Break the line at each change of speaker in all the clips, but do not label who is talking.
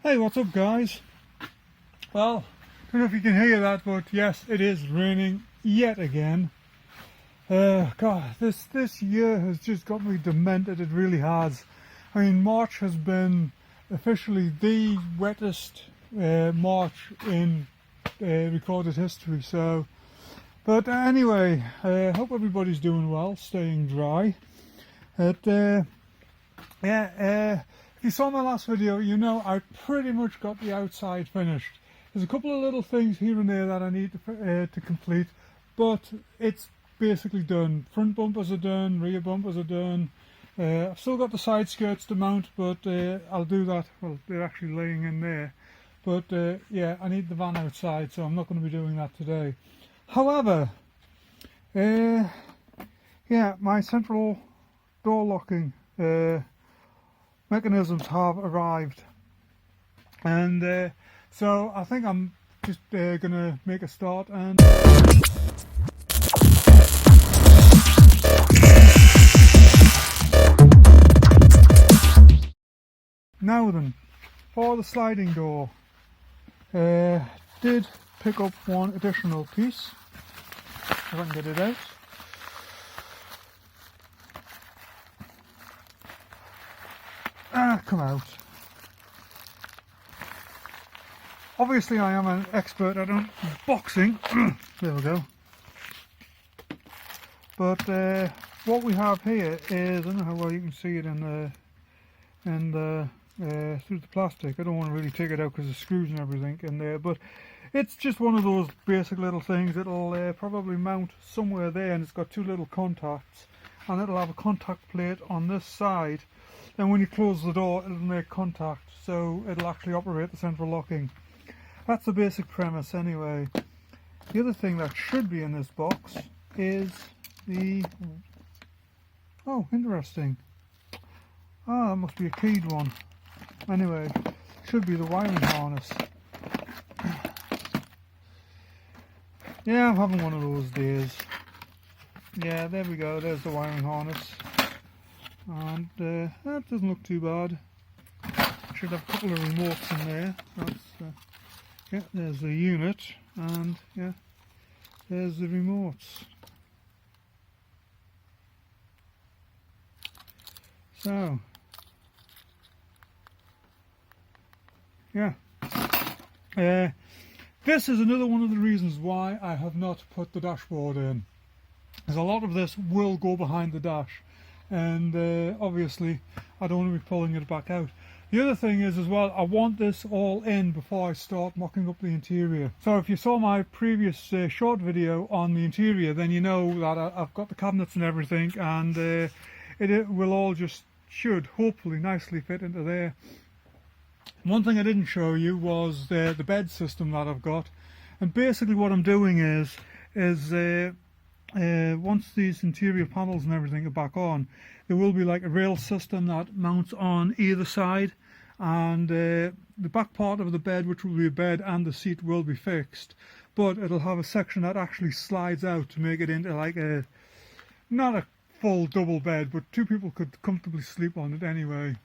Hey, what's up guys? Well, I don't know if you can hear that, but yes, it is raining yet again. God, this year has just got me demented, it really has. I mean, March has been officially the wettest March in recorded history, so... But anyway, I hope everybody's doing well, staying dry. If you saw my last video, you know I pretty much got the outside finished. There's a couple of little things here and there that I need to complete, but it's basically done. Front bumpers are done, rear bumpers are done. I've still got the side skirts to mount, but I'll do that. Well, they're actually laying in there. But yeah, I need the van outside, so I'm not going to be doing that today. However, yeah, my central door locking mechanisms have arrived, and so I think I'm just gonna make a start. And now then, for the sliding door, did pick up one additional piece, if I can get it out. Come out. Obviously I am an expert at unboxing. There we go. But what we have here is, I don't know how well you can see it in the through the plastic. I don't want to really take it out because the screws and everything in there, but it's just one of those basic little things. It'll probably mount somewhere there, and it's got two little contacts, and it'll have a contact plate on this side. And when you close the door, it'll make contact, so it'll actually operate the central locking. That's the basic premise anyway. The other thing that should be in this box is the... Oh, interesting. Ah, that must be a keyed one. Anyway, should be the wiring harness. Yeah, I'm having one of those days. Yeah, there we go, there's the wiring harness. And that doesn't look too bad. Should have a couple of remotes in there. That's, yeah, there's the unit, and yeah, there's the remotes. So, yeah, this is another one of the reasons why I have not put the dashboard in, because a lot of this will go behind the dash. And obviously I don't want to be pulling it back out. The other thing is as well, I want this all in before I start mocking up the interior. So if you saw my previous short video on the interior, then you know that I've got the cabinets and everything, and it will all just should hopefully nicely fit into there. One thing I didn't show you was the bed system that I've got, and basically what I'm doing is once these interior panels and everything are back on, there will be like a rail system that mounts on either side, and the back part of the bed, which will be a bed, and the seat will be fixed, but it'll have a section that actually slides out to make it into like a, not a full double bed, but two people could comfortably sleep on it anyway.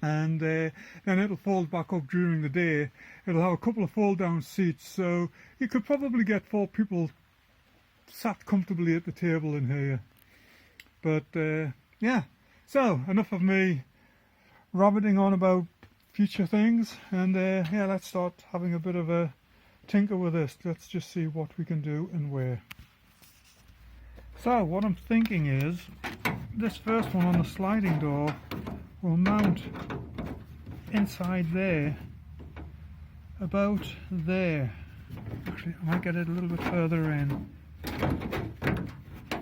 And then it'll fold back up during the day. It'll have a couple of fold down seats, so you could probably get 4 people sat comfortably at the table in here. But yeah, so enough of me rabbiting on about future things, and yeah, let's start having a bit of a tinker with this. Let's just see what we can do and where. So what I'm thinking is, this first one on the sliding door will mount inside there, about there. Actually, I might get it a little bit further in.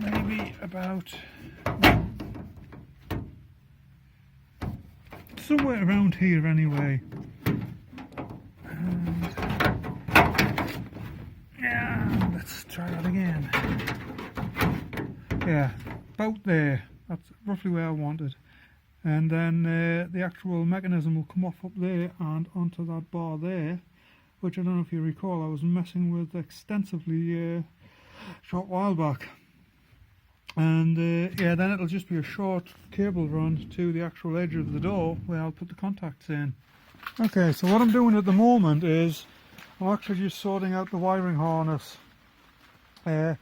Maybe about somewhere around here anyway. And yeah, let's try that again. Yeah, about there. That's roughly where I wanted. And then the actual mechanism will come off up there and onto that bar there, which I don't know if you recall I was messing with extensively a short while back. And yeah, then it'll just be a short cable run to the actual edge of the door where I'll put the contacts in. Okay, so what I'm doing at the moment is I'm actually just sorting out the wiring harness. Yeah,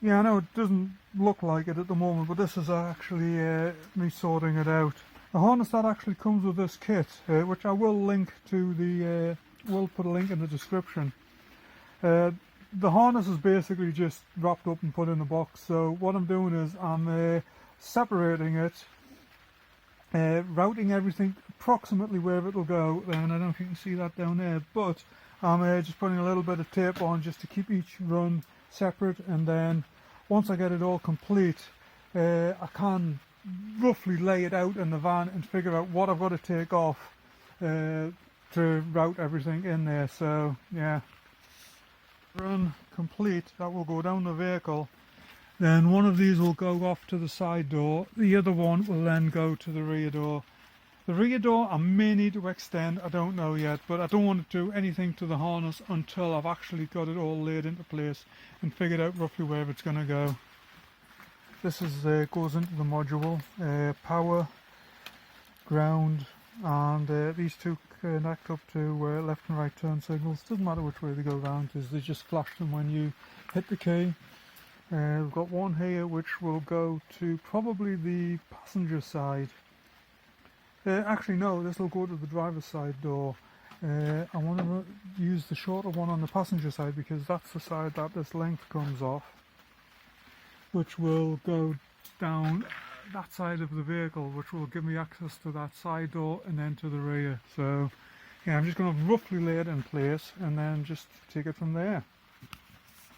I know it doesn't look like it at the moment, but this is actually me sorting it out. The harness that actually comes with this kit, which I will link to the, will put a link in the description. The harness is basically just wrapped up and put in the box, so what I'm doing is I'm separating it, routing everything approximately where it'll go, and I don't know if you can see that down there, but I'm just putting a little bit of tape on just to keep each run separate, and then once I get it all complete, I can roughly lay it out in the van and figure out what I've got to take off to route everything in there. So yeah, run complete, that will go down the vehicle, then one of these will go off to the side door, the other one will then go to the rear door. The rear door I may need to extend, I don't know yet, but I don't want to do anything to the harness until I've actually got it all laid into place and figured out roughly where it's going to go. This is goes into the module, power, ground, and these two connect up to left and right turn signals. Doesn't matter which way they go round, because they just flash them when you hit the key. We've got one here which will go to probably the passenger side. Actually no, this will go to the driver's side door. I want to use the shorter one on the passenger side because that's the side that this length comes off, which will go down that side of the vehicle, which will give me access to that side door and then to the rear. So yeah, I'm just going to roughly lay it in place and then just take it from there.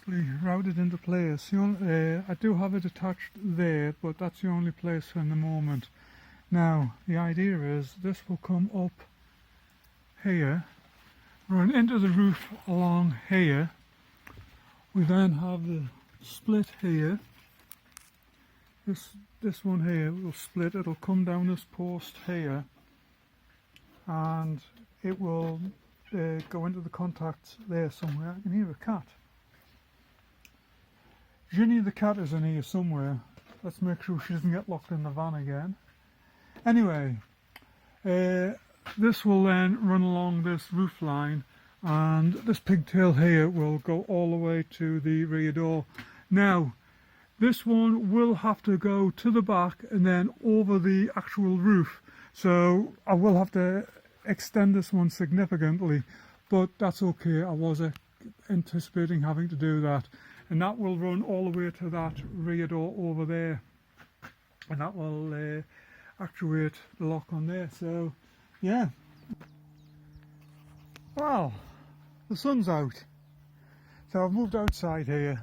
Route it into place. I do have it attached there, but that's the only place in the moment. Now the idea is this will come up here, run into the roof along here. We then have the split here. This one here will split, it'll come down this post here, and it will go into the contacts there somewhere. I can hear a cat. Ginny the cat is in here somewhere. Let's make sure she doesn't get locked in the van again. Anyway, this will then run along this roof line, and this pigtail here will go all the way to the rear door. Now, this one will have to go to the back and then over the actual roof, so I will have to extend this one significantly, but that's okay. I was anticipating having to do that, and that will run all the way to that rear door over there, and that will actuate the lock on there. So yeah, well, the sun's out. So I've moved outside here,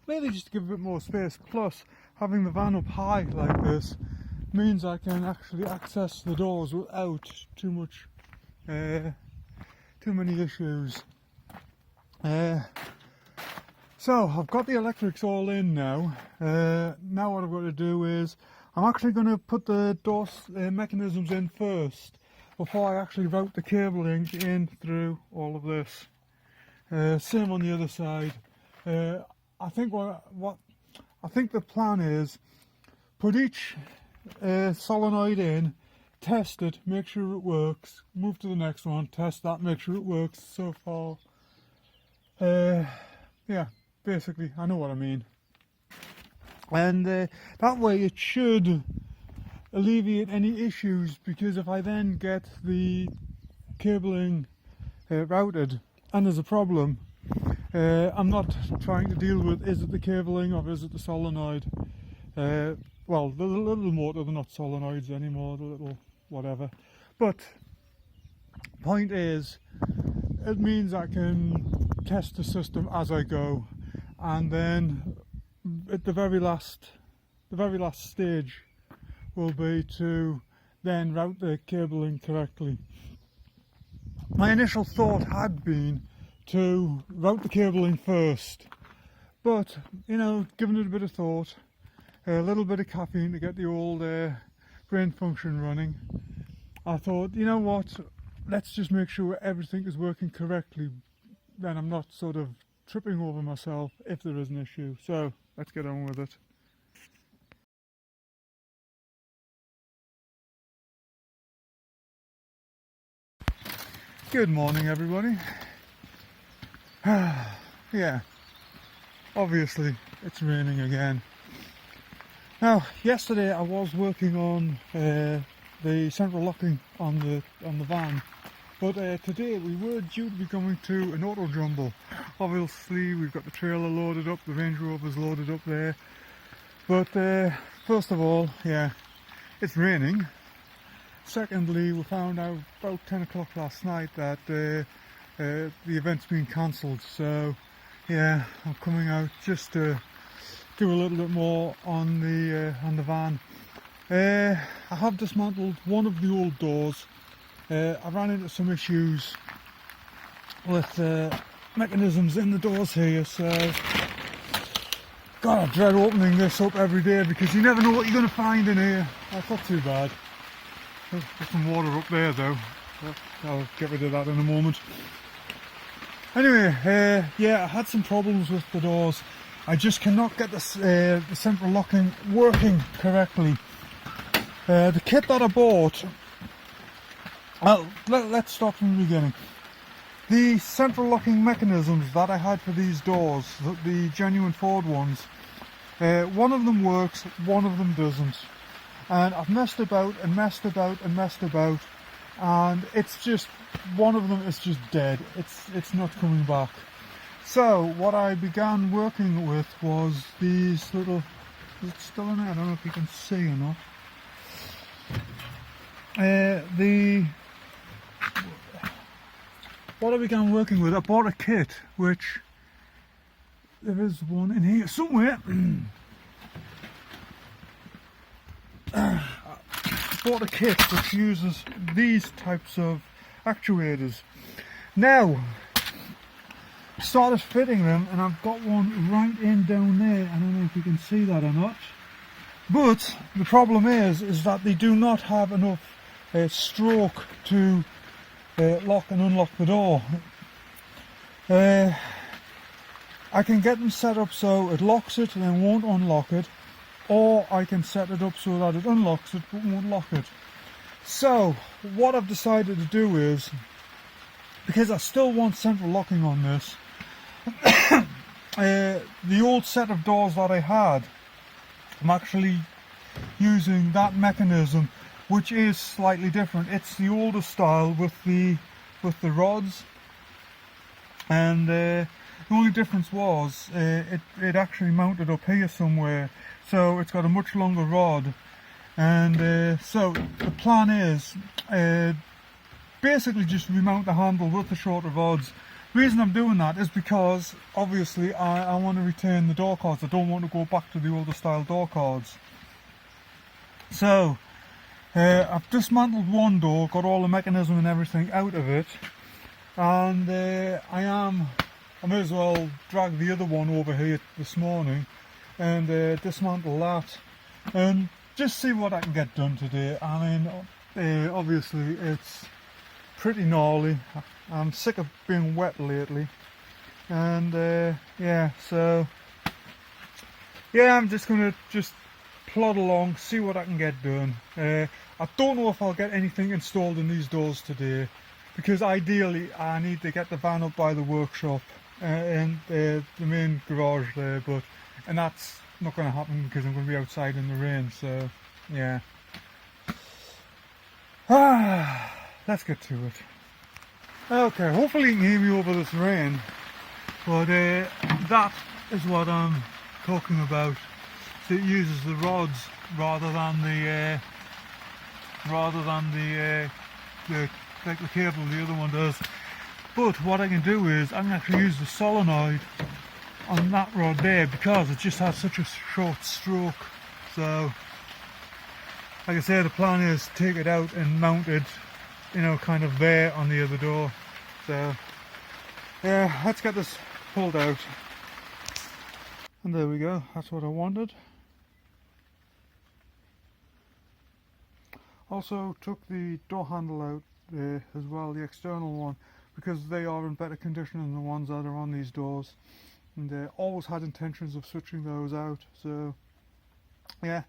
mainly just to give a bit more space, plus having the van up high like this means I can actually access the doors without too many issues. So I've got the electrics all in now. Now what I've got to do is I'm actually going to put the door mechanisms in first before I actually route the cabling in through all of this. Same on the other side. I think I think the plan is put each solenoid in, test it, make sure it works, move to the next one, test that, make sure it works. So far, yeah, basically I know what I mean, and that way it should alleviate any issues, because if I then get the cabling routed and there's a problem, I'm not trying to deal with is it the cabling or is it the solenoid. Well, the little motor, they're not solenoids anymore, the little whatever. But point is, it means I can test the system as I go, and then at the very last stage will be to then route the cabling correctly. My initial thought had been to route the cabling first, but you know, giving it a bit of thought, a little bit of caffeine to get the old brain function running, I thought, you know what, let's just make sure everything is working correctly, then I'm not sort of tripping over myself if there is an issue. So let's get on with it. Good morning, everybody. Yeah, obviously it's raining again. Now, yesterday I was working on the central locking on the van, but today we were due to be going to an auto jumble. Obviously, we've got the trailer loaded up, the Range Rover's loaded up there. But first of all, yeah, it's raining. Secondly, we found out about 10 o'clock last night that the event's been cancelled. So, yeah, I'm coming out just to do a little bit more on the van. I have dismantled one of the old doors. I ran into some issues with mechanisms in the doors here, so God, I dread opening this up every day because you never know what you're going to find in here. That's not too bad. There's some water up there though. I'll get rid of that in a moment. Anyway, yeah, I had some problems with the doors. I just cannot get the central locking working correctly. The kit that I bought, well, let's start from the beginning. The central locking mechanisms that I had for these doors, the genuine Ford ones, one of them works, one of them doesn't. And I've messed about and messed about and messed about, and it's just, one of them is just dead. It's not coming back. So what I began working with was these little, is it still in there? I don't know if you can see or not. What I began working with, I bought a kit, which there is one in here somewhere. I bought a kit which uses these types of actuators. Now, started fitting them, and I've got one right in down there. I don't know if you can see that or not. But the problem is that they do not have enough stroke to lock and unlock the door. I can get them set up so it locks it and then won't unlock it, or I can set it up so that it unlocks it but won't lock it. So what I've decided to do is, because I still want central locking on this, the old set of doors that I had, I'm actually using that mechanism, which is slightly different. It's the older style with the rods, and the only difference was it actually mounted up here somewhere, so it's got a much longer rod. And so the plan is basically just remount the handle with the shorter rods. The reason I'm doing that is because obviously I want to retain the door cards. I don't want to go back to the older style door cards. So I've dismantled one door, got all the mechanism and everything out of it, and I may as well drag the other one over here this morning and dismantle that and just see what I can get done today. I mean, obviously it's pretty gnarly. I'm sick of being wet lately, and yeah, so yeah, I'm just gonna plod along, see what I can get done. I don't know if I'll get anything installed in these doors today, because ideally I need to get the van up by the workshop and the main garage there, and that's not going to happen because I'm going to be outside in the rain. So yeah, let's get to it. Okay, hopefully you can hear me over this rain, but that is what I'm talking about. So it uses the rods rather than the like the cable the other one does. But what I can do is I can actually use the solenoid on that rod there because it just has such a short stroke. So like I say, the plan is to take it out and mount it, you know, kind of there on the other door. So yeah, let's get this pulled out. And there we go, that's what I wanted. Also took the door handle out as well, the external one, because they are in better condition than the ones that are on these doors, and always had intentions of switching those out. So yeah,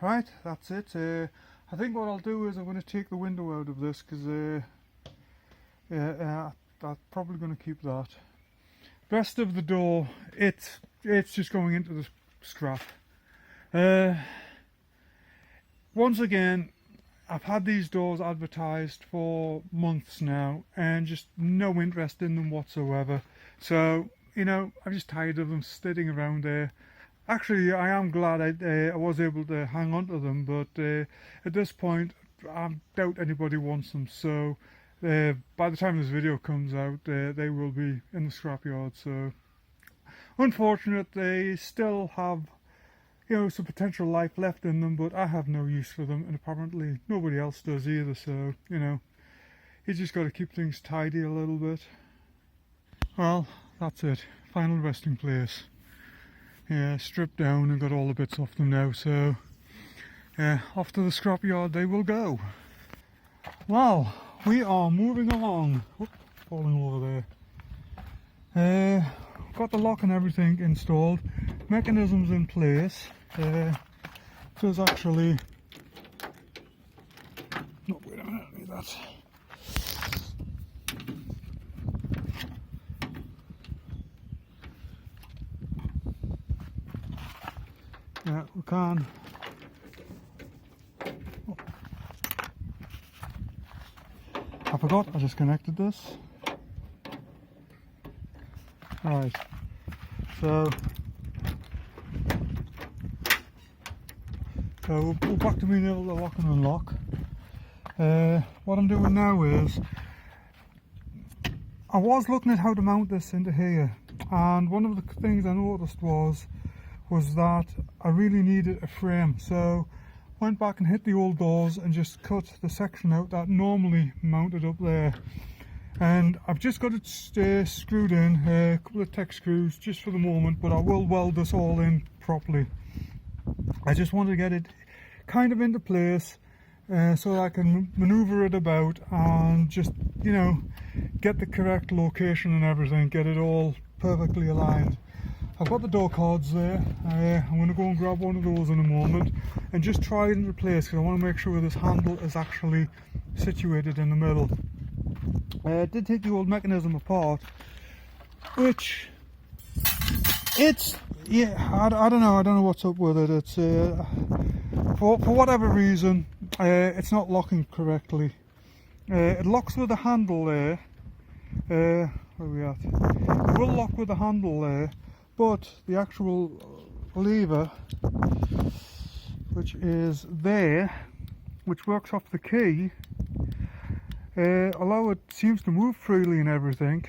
right, that's it. I think what I'll do is I'm going to take the window out of this because That's probably going to keep that. Rest of the door, it's just going into the scrap. Once again, I've had these doors advertised for months now and just no interest in them whatsoever. So, you know, I'm just tired of them sitting around there. Actually, I am glad I was able to hang on to them, but at this point, I doubt anybody wants them. So, by the time this video comes out, they will be in the scrapyard. So, unfortunate, they still have, you know, some potential life left in them, but I have no use for them, and apparently nobody else does either. So, you know, you just got to keep things tidy a little bit. Well, that's it. Final resting place. Yeah, stripped down and got all the bits off them now. So, yeah, off to the scrapyard they will go. Well, we are moving along. Oop, falling over there. Got the lock and everything installed. Mechanisms in place. There's actually... No, wait a minute, I need that. Yeah, we can. Oh. I forgot, I just connected this. Right, so we're back to being able to lock and unlock. What I'm doing now is, I was looking at how to mount this into here, and one of the things I noticed was that I really needed a frame. So went back and hit the old doors and just cut the section out that normally mounted up there. And I've just got it screwed in, a couple of tech screws just for the moment, but I will weld this all in properly. I just want to get it kind of into place so that I can maneuver it about and just, you know, get the correct location and everything, get it all perfectly aligned. I've got the door cards there. I'm going to go and grab one of those in a moment and just try it into place because I want to make sure this handle is actually situated in the middle. I did take the old mechanism apart, which yeah, I don't know what's up with it. It's for whatever reason it's not locking correctly. It locks with the handle there. Where are we at? It will lock with the handle there, but the actual lever, which is there, which works off the key, although it seems to move freely and everything,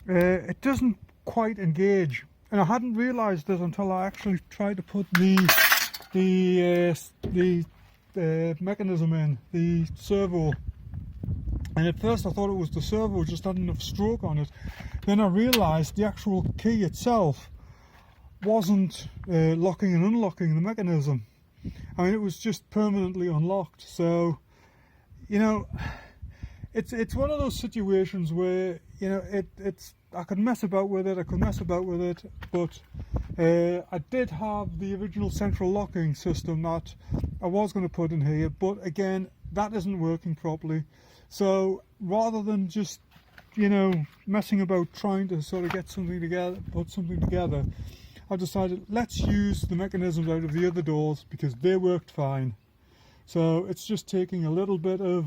it doesn't quite engage. And I hadn't realised this until I actually tried to put the mechanism in, the servo. And at first I thought it was the servo just had enough stroke on it. Then I realised the actual key itself wasn't locking and unlocking the mechanism. I mean, it was just permanently unlocked. So, you know, it's one of those situations where, you know, I could mess about with it, but I did have the original central locking system that I was going to put in here, but again, that isn't working properly. So rather than just, you know, messing about trying to sort of get something together, put something together, I decided let's use the mechanisms out of the other doors because they worked fine. So it's just taking a little bit of,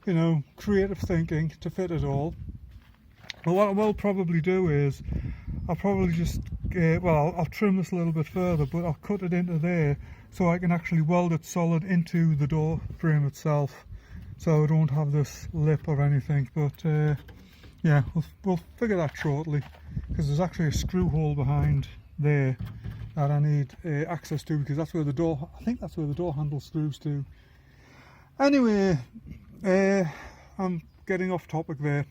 you know, creative thinking to fit it all. But what I will probably do is I'll probably just I'll trim this a little bit further, but I'll cut it into there so I can actually weld it solid into the door frame itself, so I don't have this lip or anything. But yeah, we'll figure that shortly, because there's actually a screw hole behind there that I need access to, because that's where the door, I think that's where the door handle screws to. Anyway, I'm getting off topic there.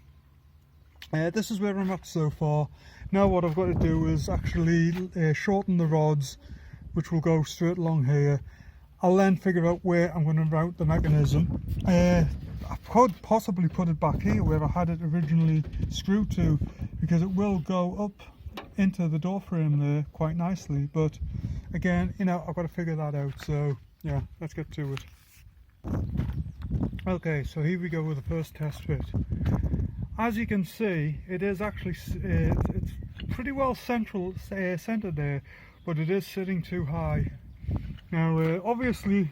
This is where I'm at so far. Now what I've got to do is actually shorten the rods, which will go straight along here. I'll then figure out where I'm going to route the mechanism. I could possibly put it back here where I had it originally screwed to, because it will go up into the door frame there quite nicely. But again, you know, I've got to figure that out. So yeah, let's get to it. Okay, so here we go with the first test fit. as you can see, it is actually it's pretty well centered there, but it is sitting too high. Now obviously,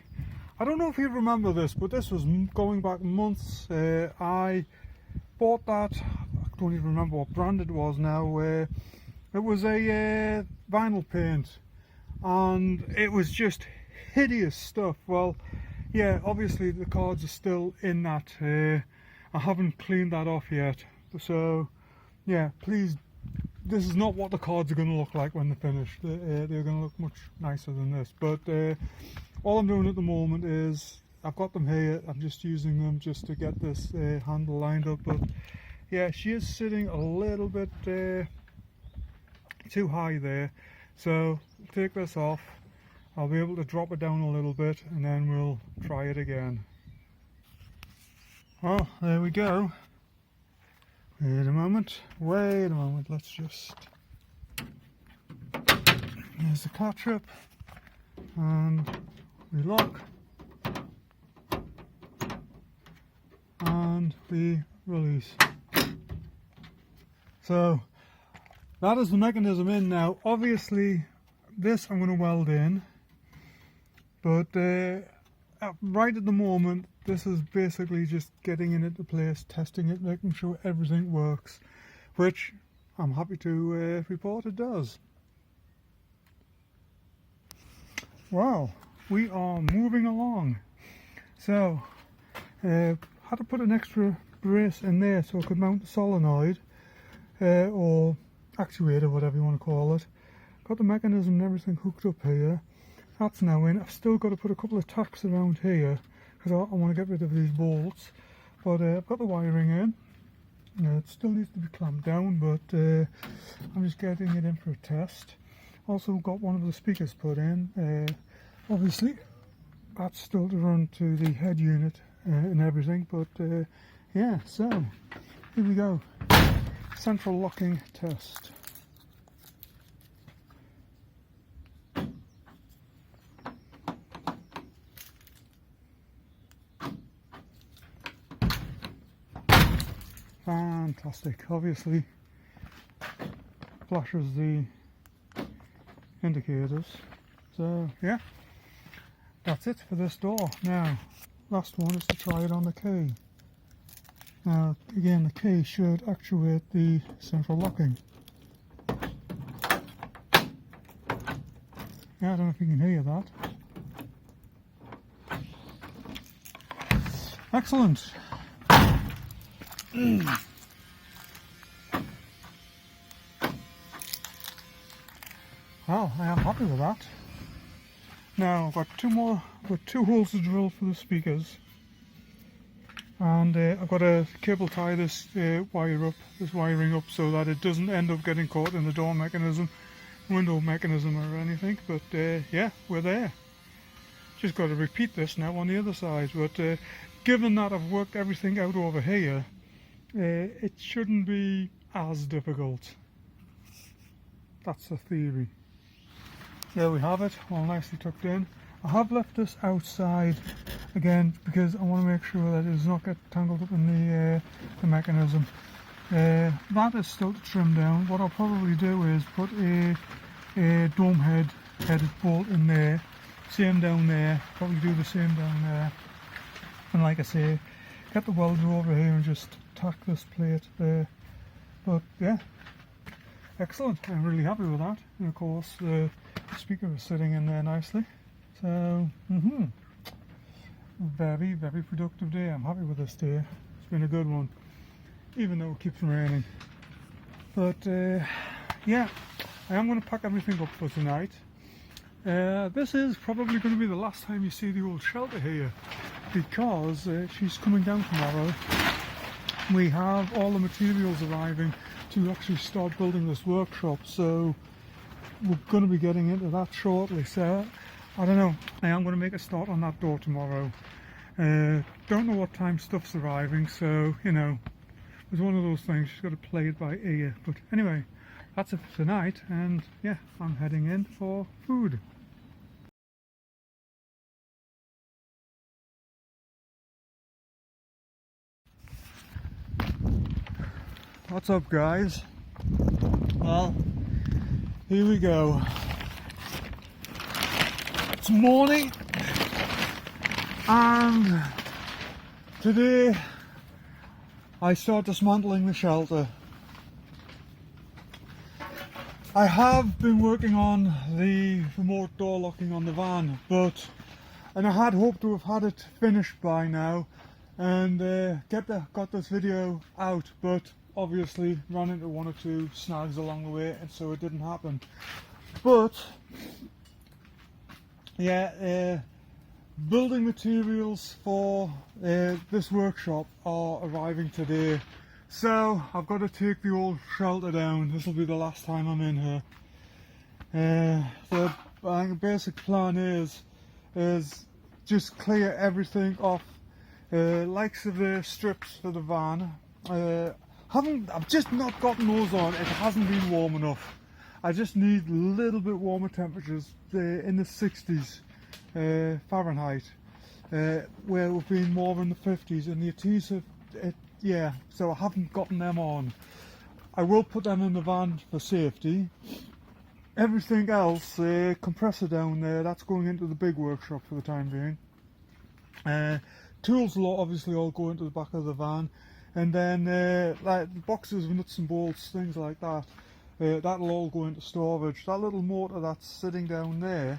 I don't know if you remember this, but this was going back months. I bought that, I don't even remember what brand it was now. It was a vinyl paint, and it was just hideous stuff. Well, yeah, obviously the cards are still in that. I haven't cleaned that off yet, so yeah, please, this is not what the cards are going to look like when they're finished. They're going to look much nicer than this, but all I'm doing at the moment is I've got them here. I'm just using them just to get this handle lined up, but yeah, she is sitting a little bit too high there, so take this off. I'll be able to drop it down a little bit, and then we'll try it again. Well, there we go. Wait a moment, let's just... There's the catch up, and we lock, and we release. So, that is the mechanism in now. Obviously, this I'm going to weld in, but right at the moment, this is basically just getting it into place, testing it, making sure everything works, which I'm happy to report it does. Well, we are moving along. So, had to put an extra brace in there so I could mount the solenoid, or actuator, whatever you want to call it. Got the mechanism and everything hooked up here. That's now in. I've still got to put a couple of tacks around here because I want to get rid of these bolts, but I've got the wiring in. It still needs to be clamped down, but I'm just getting it in for a test. Also got one of the speakers put in. Obviously that's still to run to the head unit and everything, but yeah, so here we go. Central locking test. Fantastic. Obviously flashes the indicators. So yeah, that's it for this door. Now, last one is to try it on the key. Now again, the key should actuate the central locking. Yeah, I don't know if you can hear that. Excellent. Well, I am happy with that. Now I've got two holes to drill for the speakers, and I've got to cable tie this wiring up so that it doesn't end up getting caught in the door mechanism, window mechanism or anything. But yeah, we're there. Just got to repeat this now on the other side, but given that I've worked everything out over here, it shouldn't be as difficult. That's the theory. There we have it, all nicely tucked in. I have left this outside again because I want to make sure that it does not get tangled up in the mechanism. That is still to trim down. What I'll probably do is put a dome headed bolt in there, same down there, probably do the same down there, and like I say, get the welder over here and just tack this plate there. But yeah, excellent. I'm really happy with that, and of course the speaker is sitting in there nicely. So very, very productive day. I'm happy with this day. It's been a good one, even though it keeps raining. But yeah, I am going to pack everything up for tonight. This is probably going to be the last time you see the old shelter here, because she's coming down tomorrow. We have all the materials arriving to actually start building this workshop, so we're going to be getting into that shortly. So I don't know, I am going to make a start on that door tomorrow. Don't know what time stuff's arriving, so you know, it's one of those things, she's got to play it by ear. But anyway, that's it for tonight, and yeah, I'm heading in for food. What's up, guys? Well, here we go. It's morning, and today I start dismantling the shelter. I have been working on the remote door locking on the van, and I had hoped to have had it finished by now and got this video out, but obviously ran into one or two snags along the way, and so it didn't happen. But yeah, building materials for this workshop are arriving today, so I've got to take the old shelter down. This will be the last time I'm in here. The basic plan is just clear everything off, likes of the strips for the van. I've just not gotten those on. It hasn't been warm enough. I just need a little bit warmer temperatures, in the 60s Fahrenheit, where we've been more in the 50s, and the adhesive, yeah, so I haven't gotten them on. I will put them in the van for safety. Everything else, compressor down there, that's going into the big workshop for the time being. Tools will obviously all go into the back of the van, and then like boxes of nuts and bolts, things like that, that'll all go into storage. That little motor that's sitting down there,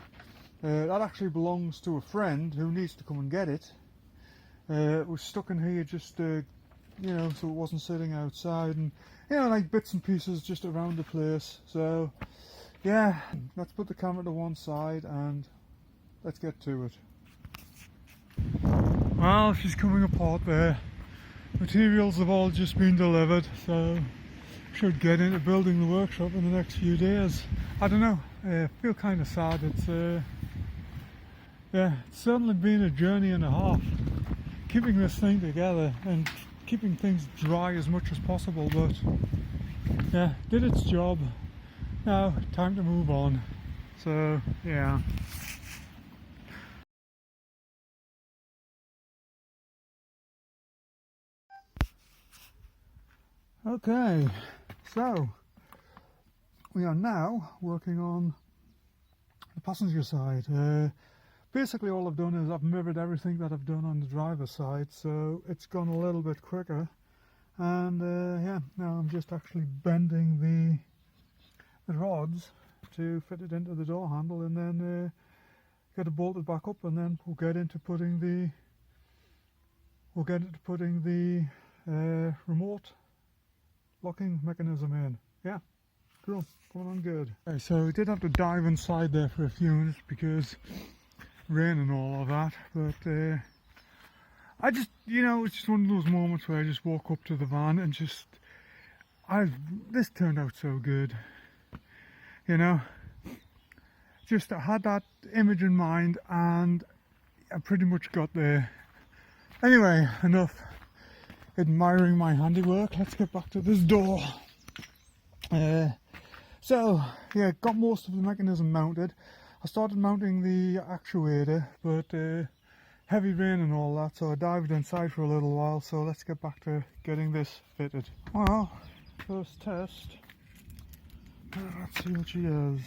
that actually belongs to a friend who needs to come and get it. It was stuck in here just you know, so it wasn't sitting outside, and you know, like bits and pieces just around the place. So yeah, let's put the camera to one side and let's get to it. Well, she's coming apart there. Materials have all just been delivered, so should get into building the workshop in the next few days. I don't know, I feel kind of sad. It's yeah, it's certainly been a journey and a half keeping this thing together and keeping things dry as much as possible, but yeah, did its job. Now time to move on. So yeah. Okay, so we are now working on the passenger side. Basically all I've done is I've mirrored everything that I've done on the driver's side, so it's gone a little bit quicker. And yeah, now I'm just actually bending the rods to fit it into the door handle, and then get it bolted back up, and then we'll get into putting the remote locking mechanism in. Yeah, cool, going on good. Okay, so we did have to dive inside there for a few minutes because rain and all of that, but I just, you know, it's just one of those moments where I just walk up to the van and just, this turned out so good, you know, just I had that image in mind and I pretty much got there. Anyway, enough admiring my handiwork, let's get back to this door. So yeah, got most of the mechanism mounted. I started mounting the actuator, but heavy rain and all that, so I dived inside for a little while, so let's get back to getting this fitted. Well, first test. Let's see what she does.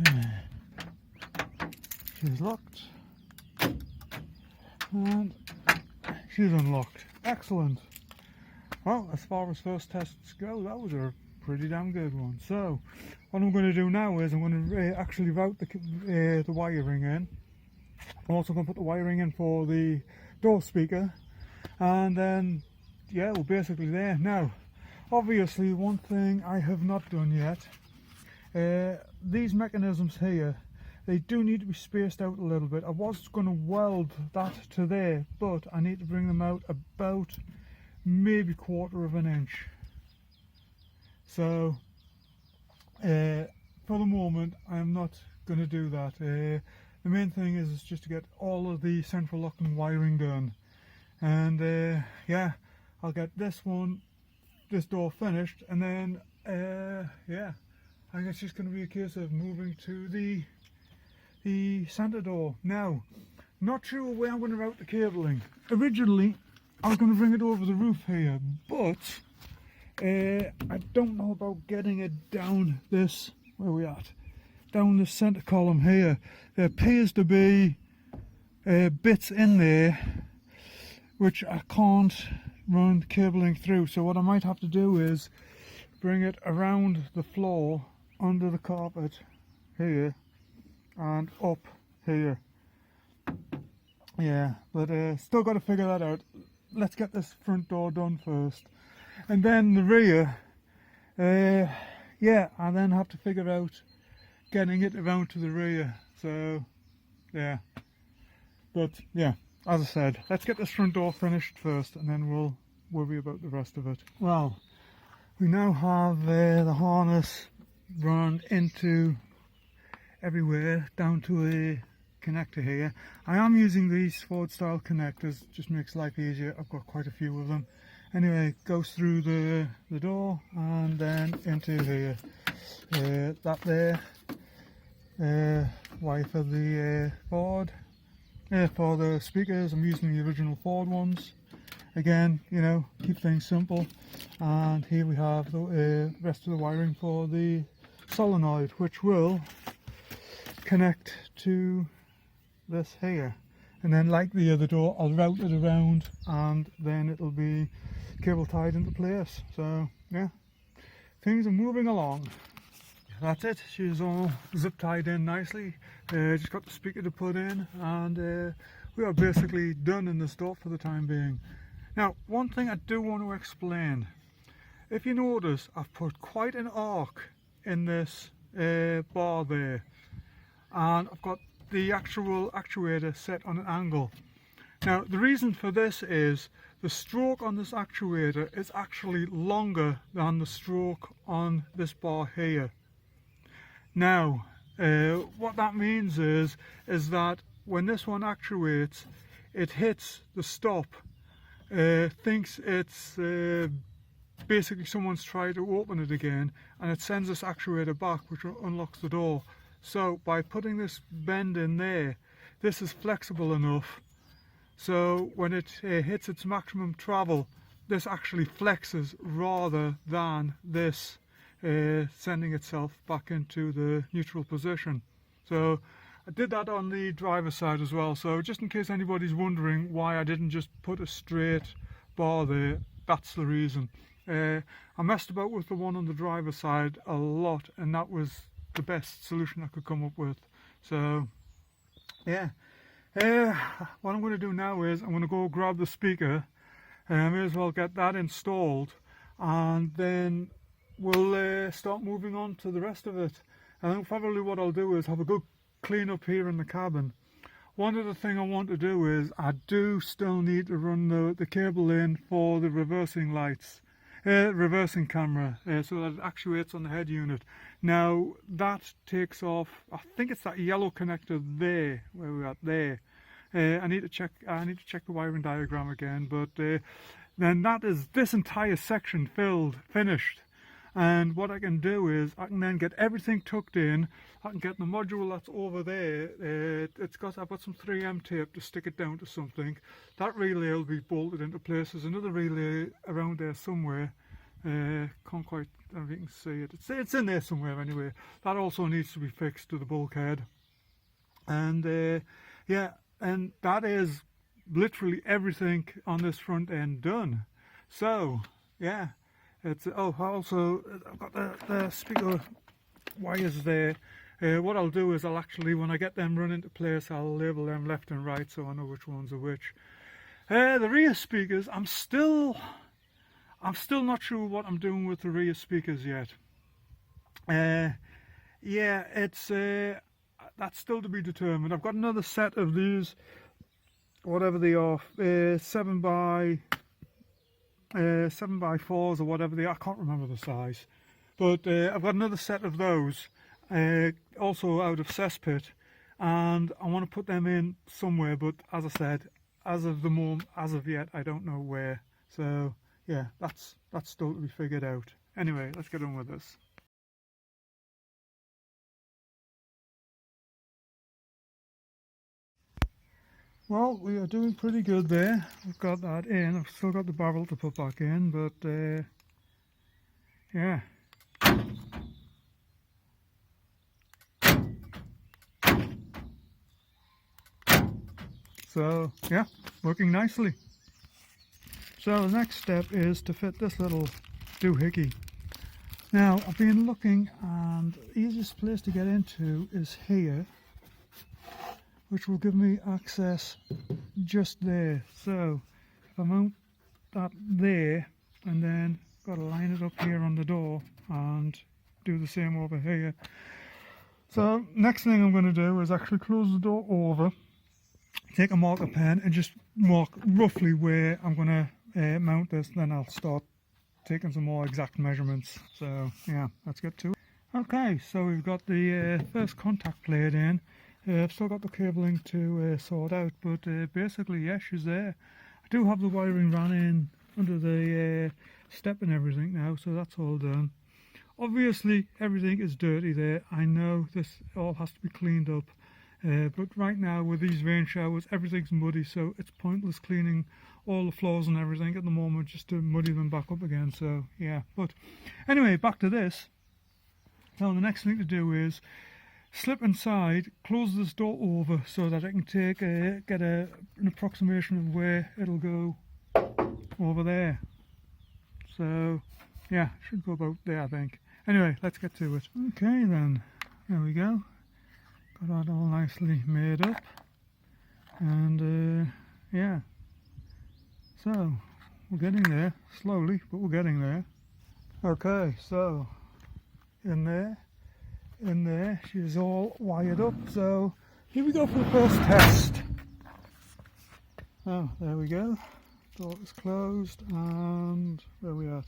Okay. She's locked. And she's unlocked. Excellent. Well, as far as first tests go, that was a pretty damn good one. So, what I'm going to do now is I'm going to actually route the wiring in. I'm also going to put the wiring in for the door speaker, and then yeah, we're basically there. Now, obviously, one thing I have not done yet, these mechanisms here, they do need to be spaced out a little bit. I was going to weld that to there, but I need to bring them out about maybe 1/4 of an inch. So for the moment I'm not going to do that. The main thing is just to get all of the central locking wiring done, and yeah, I'll get this door finished, and then Yeah, I think it's just going to be a case of moving to the centre door. Now, not sure where I'm going to route the cabling. Originally, I was going to bring it over the roof here, but I don't know about getting it down this, where are we at? Down the centre column here. There appears to be bits in there which I can't run cabling through, so what I might have to do is bring it around the floor under the carpet here and up here. Yeah, but still got to figure that out. Let's get this front door done first, and then the rear, yeah, I then have to figure out getting it around to the rear. So yeah, but yeah, as I said, let's get this front door finished first and then we'll worry about the rest of it. Well, we now have the harness run into everywhere down to a connector here. I am using these Ford style connectors, just makes life easier. I've got quite a few of them. Anyway, goes through the door and then into here. That there, wire for the Ford. For the speakers, I'm using the original Ford ones. Again, you know, keep things simple. And here we have the rest of the wiring for the solenoid, which will connect to this here. And then, like the other door, I'll route it around and then it'll be cable tied into place. So yeah, things are moving along. That's it, she's all zip tied in nicely. Just got the speaker to put in, and we are basically done in this door for the time being. Now, one thing I do want to explain. If you notice, I've put quite an arc in this bar there, and I've got the actual actuator set on an angle. Now, the reason for this is the stroke on this actuator is actually longer than the stroke on this bar here. Now, what that means is that when this one actuates, it hits the stop, thinks it's basically someone's tried to open it again, and it sends this actuator back, which unlocks the door. So by putting this bend in there, this is flexible enough, so when it hits its maximum travel, this actually flexes rather than this sending itself back into the neutral position. So I did that on the driver's side as well, so just in case anybody's wondering why I didn't just put a straight bar there, that's the reason. I messed about with the one on the driver's side a lot, and that was the best solution I could come up with. So yeah, what I'm going to do now is I'm going to go grab the speaker, and I may as well get that installed, and then we'll start moving on to the rest of it. I think probably what I'll do is have a good clean up here in the cabin. One other thing I want to do is I do still need to run the cable in for the reversing lights, reversing camera, so that it actuates on the head unit. Now that takes off, I think it's that yellow connector there, where we're at there. I need to check the wiring diagram again, but then that is this entire section finished. And what I can do is I can then get everything tucked in. I can get the module that's over there. I've got some 3M tape to stick it down to something. That relay will be bolted into place. There's another relay around there somewhere. Can't quite, I don't know if you can see it. It's in there somewhere anyway. That also needs to be fixed to the bulkhead. And yeah, and that is literally everything on this front end done. So yeah. It's also I've got the speaker wires there. What I'll do is I'll actually, when I get them run into place, I'll label them left and right so I know which ones are which. The rear speakers, I'm still not sure what I'm doing with the rear speakers yet. Yeah, it's that's still to be determined. I've got another set of these, whatever they are, 7x4s or whatever they are. I can't remember the size, but I've got another set of those, also out of cesspit, and I want to put them in somewhere, but as I said, as of yet, I don't know where. So yeah, that's still to be figured out. Anyway, let's get on with this. Well, we are doing pretty good there. We've got that in. I've still got the barrel to put back in, but yeah. So yeah, working nicely. So the next step is to fit this little doohickey. Now I've been looking, and the easiest place to get into is here, which will give me access just there. So if I mount that there, and then got to line it up here on the door and do the same over here. So next thing I'm going to do is actually close the door over, take a marker pen and just mark roughly where I'm going to mount this. Then I'll start taking some more exact measurements. So yeah, let's get to it. Okay, so we've got the first contact plate in. I've still got the cabling to sort out, but basically, yeah, she's there. I do have the wiring ran in under the step and everything now, so that's all done. Obviously, everything is dirty there. I know this all has to be cleaned up, but right now with these rain showers, everything's muddy, so it's pointless cleaning all the floors and everything at the moment just to muddy them back up again. So yeah, but anyway, back to this. So the next thing to do is slip inside, close this door over so that I can get an approximation of where it'll go over there. So yeah, should go about there, I think. Anyway, let's get to it. Okay then, there we go. Got that all nicely made up, and yeah, so we're getting there, slowly, but we're getting there. Okay, so in there, she's all wired up, so here we go for the first test. Oh, there we go, door is closed, and where are we at?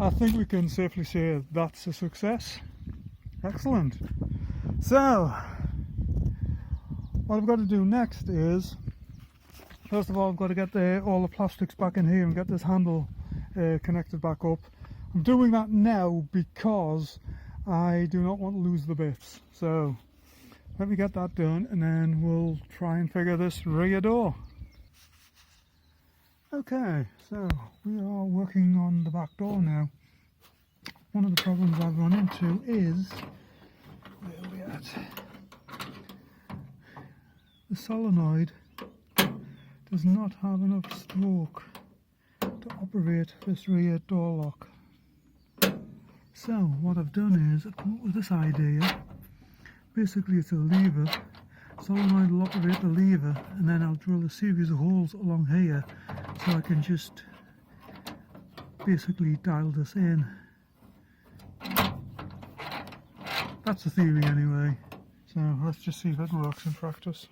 I think we can safely say that's a success. Excellent. So, what I've got to do next is, first of all, I've got to get all the plastics back in here and get this handle connected back up. I'm doing that now because I do not want to lose the bits. So, let me get that done and then we'll try and figure this rear door. Okay, so we are working on the back door now. One of the problems I've run into is, where are we at? The solenoid does not have enough stroke to operate this rear door lock. So what I've done is I've come up with this idea. Basically it's a lever. Solenoid will operate the lever, and then I'll drill a series of holes along here so I can just basically dial this in. That's the theory anyway, so let's just see if it works in practice.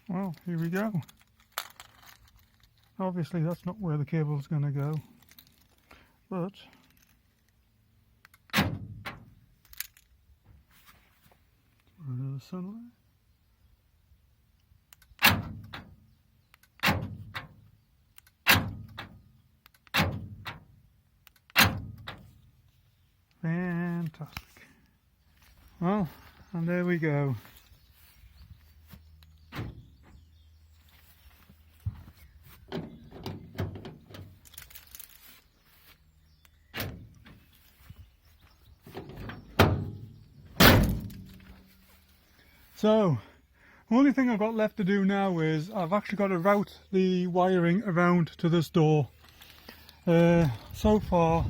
Well, here we go. Obviously that's not where the cable is going to go, but the sunlight. Fantastic. Well, and there we go. So, the only thing I've got left to do now is I've actually got to route the wiring around to this door. So far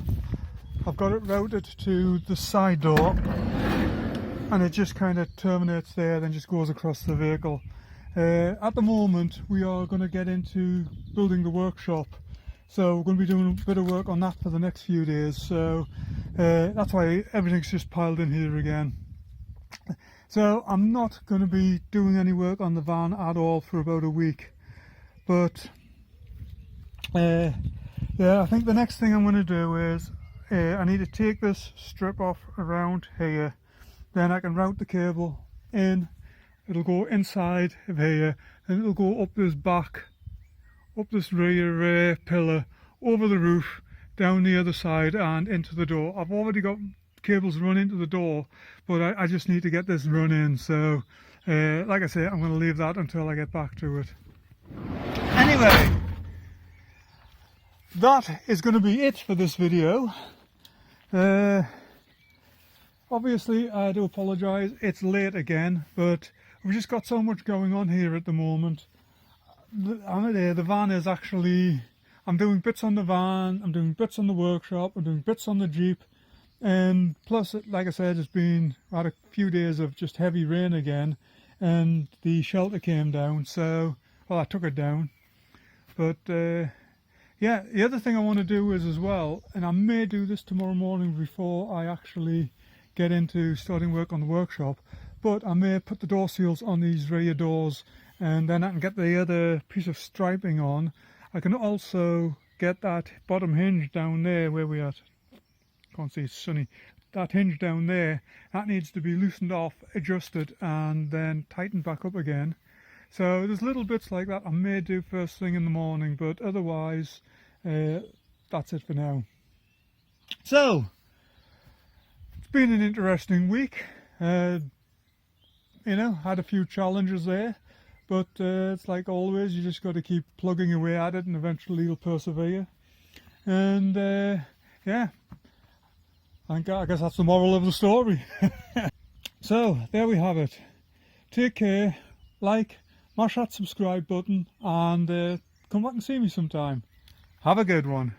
I've got it routed to the side door, and it just kind of terminates there, then just goes across the vehicle. At the moment we are going to get into building the workshop, so we're going to be doing a bit of work on that for the next few days, so that's why everything's just piled in here again. So I'm not going to be doing any work on the van at all for about a week, but yeah, I think the next thing I'm going to do is I need to take this strip off around here, then I can route the cable in it'll go inside of here, and it'll go up this rear pillar, over the roof, down the other side and into the door. I've already got cables run into the door, but I just need to get this run in, so like I say, I'm going to leave that until I get back to it. Anyway, that is going to be it for this video. Obviously I do apologise, it's late again, but we've just got so much going on here at the moment. The van is actually, I'm doing bits on the van, I'm doing bits on the workshop, I'm doing bits on the Jeep, and plus, like I said, it's been had a few days of just heavy rain again, and the shelter came down, so, well, I took it down. But yeah, the other thing I want to do is as well, and I may do this tomorrow morning before I actually get into starting work on the workshop, but I may put the door seals on these rear doors, and then I can get the other piece of striping on. I can also get that bottom hinge down there, where we at, can't see, it's sunny, that hinge down there, that needs to be loosened off, adjusted, and then tightened back up again. So there's little bits like that I may do first thing in the morning, but otherwise that's it for now. So it's been an interesting week. You know, had a few challenges there, but it's like always, you just got to keep plugging away at it and eventually you'll persevere. And yeah, I guess that's the moral of the story. So there we have it. Take care, like, mash that subscribe button, and come back and see me sometime. Have a good one.